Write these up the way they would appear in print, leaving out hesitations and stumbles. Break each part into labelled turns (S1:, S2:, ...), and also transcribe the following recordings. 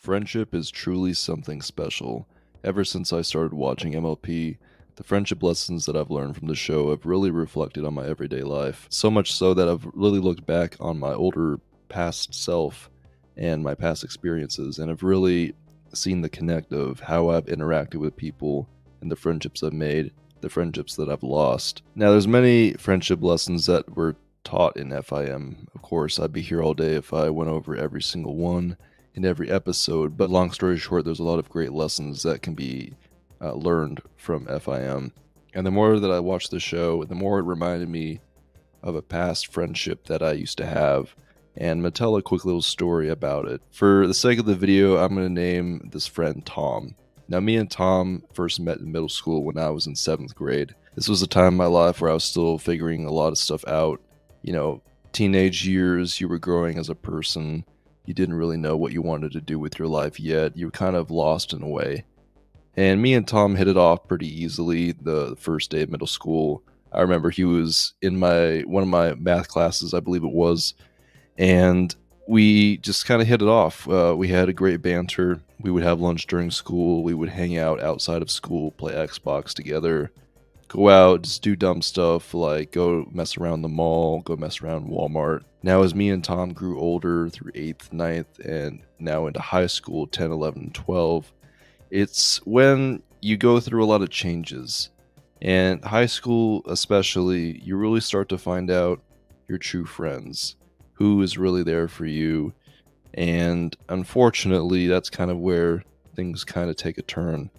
S1: Friendship is truly something special. Ever since I started watching MLP, the friendship lessons that I've learned from the show have really reflected on my everyday life. So much so that I've really looked back on my older past self and my past experiences and have really seen the connect of how I've interacted with people and the friendships I've made, the friendships that I've lost. Now, there's many friendship lessons that were taught in FIM. Of course, I'd be here all day if I went over every single one in every episode, but long story short, there's a lot of great lessons that can be learned from FIM. And the more that I watched the show, the more it reminded me of a past friendship that I used to have. And I'm going to tell a quick little story about it. For the sake of the video, I'm going to name this friend Tom. Now, me and Tom first met in middle school when I was in 7th grade. This was a time in my life where I was still figuring a lot of stuff out. You know, teenage years, you were growing as a person. You didn't really know what you wanted to do with your life yet. You were kind of lost in a way. And me and Tom hit it off pretty easily the first day of middle school. I remember he was in one of my math classes, I believe it was, and we just kind of hit it off. We had a great banter. We would have lunch during school. We would hang out outside of school, play Xbox together, go out, just do dumb stuff like go mess around the mall, go mess around Walmart. Now, as me and Tom grew older through 8th, 9th, and now into high school, 10, 11, and 12, it's when you go through a lot of changes. And high school especially, you really start to find out your true friends, who is really there for you. And unfortunately, that's kind of where things kind of take a turn.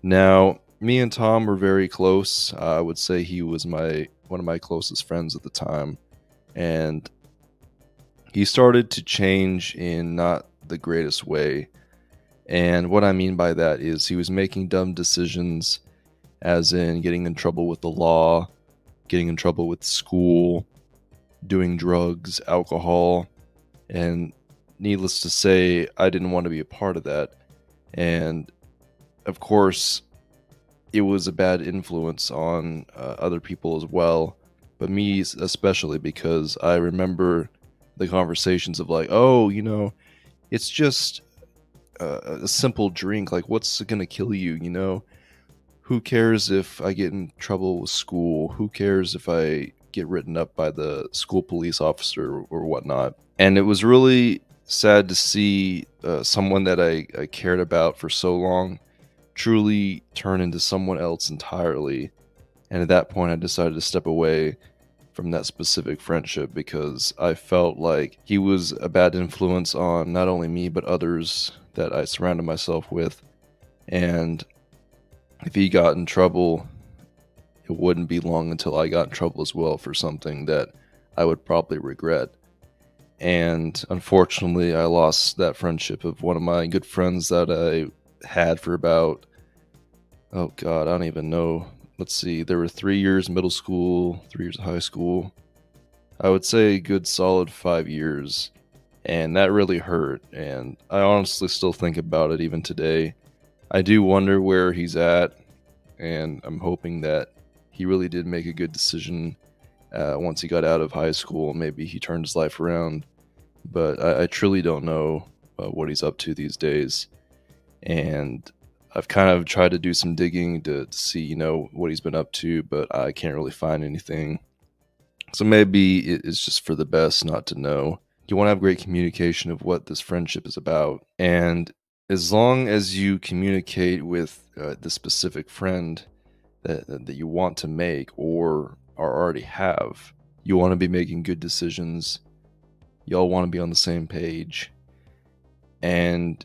S1: Now, me and Tom were very close. I would say he was one of my closest friends at the time. And he started to change in not the greatest way. And what I mean by that is he was making dumb decisions, as in getting in trouble with the law, getting in trouble with school, doing drugs, alcohol, and needless to say, I didn't want to be a part of that. And of course, it was a bad influence on other people as well, but me especially, because I remember the conversations of like, oh, it's just a simple drink. Like, what's gonna kill you? Who cares if I get in trouble with school? Who cares if I get written up by the school police officer or whatnot? And it was really sad to see someone that I cared about for so long truly turn into someone else entirely. And at that point, I decided to step away from that specific friendship because I felt like he was a bad influence on not only me, but others that I surrounded myself with. And if he got in trouble, it wouldn't be long until I got in trouble as well for something that I would probably regret. And unfortunately, I lost that friendship of one of my good friends that I had for about, oh God, I don't even know. Let's see, there were 3 years middle school, 3 years of high school. I would say a good solid 5 years. And that really hurt. And I honestly still think about it even today. I do wonder where he's at. And I'm hoping that he really did make a good decision once he got out of high school. Maybe he turned his life around. But I truly don't know what he's up to these days. And I've kind of tried to do some digging to see, what he's been up to, but I can't really find anything. So maybe it's just for the best not to know. You want to have great communication of what this friendship is about. And as long as you communicate with the specific friend that you want to make or already have, you want to be making good decisions. Y'all want to be on the same page. And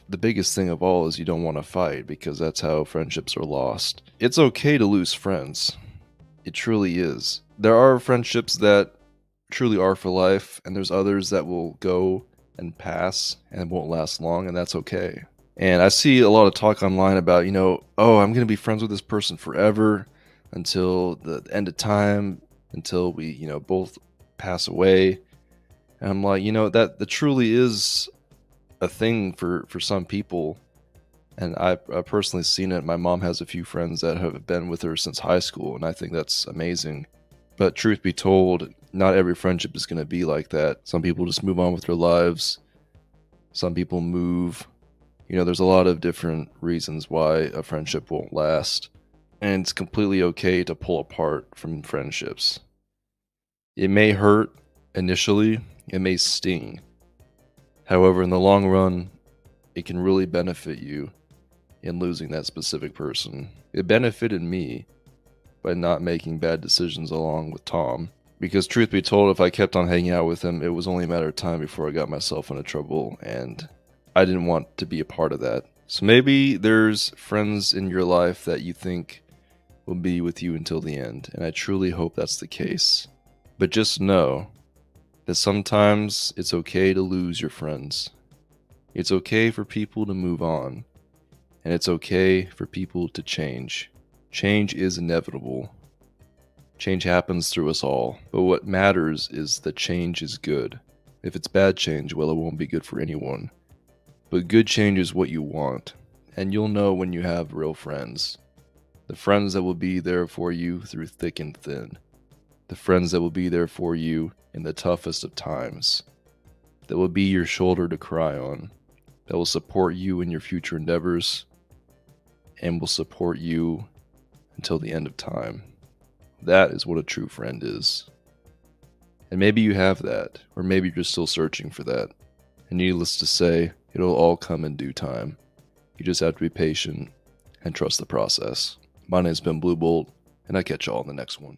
S1: the biggest thing of all is you don't want to fight, because that's how friendships are lost. It's okay to lose friends. It truly is. There are friendships that truly are for life, and there's others that will go and pass and won't last long, and that's okay. And I see a lot of talk online about, oh, I'm going to be friends with this person forever until the end of time, until we, both pass away. And I'm like, that truly is a thing for some people. And I've personally seen it. My mom has a few friends that have been with her since high school, and I think that's amazing. But truth be told, not every friendship is going to be like that. Some people just move on with their lives. Some people move. There's a lot of different reasons why a friendship won't last. And it's completely okay to pull apart from friendships. It may hurt initially, it may sting. However, in the long run, it can really benefit you in losing that specific person. It benefited me by not making bad decisions along with Tom. Because truth be told, if I kept on hanging out with him, it was only a matter of time before I got myself into trouble, and I didn't want to be a part of that. So maybe there's friends in your life that you think will be with you until the end, and I truly hope that's the case. But just know that sometimes it's okay to lose your friends. It's okay for people to move on, and it's okay for people to change. Change is inevitable. Change happens through us all, but what matters is that change is good. If it's bad change, well, it won't be good for anyone. But good change is what you want, and you'll know when you have real friends. The friends that will be there for you through thick and thin. The friends that will be there for you in the toughest of times. That will be your shoulder to cry on. That will support you in your future endeavors, and will support you until the end of time. That is what a true friend is. And maybe you have that, or maybe you're still searching for that. And needless to say, it'll all come in due time. You just have to be patient and trust the process. My name's been BlueBolt, and I'll catch y'all in the next one.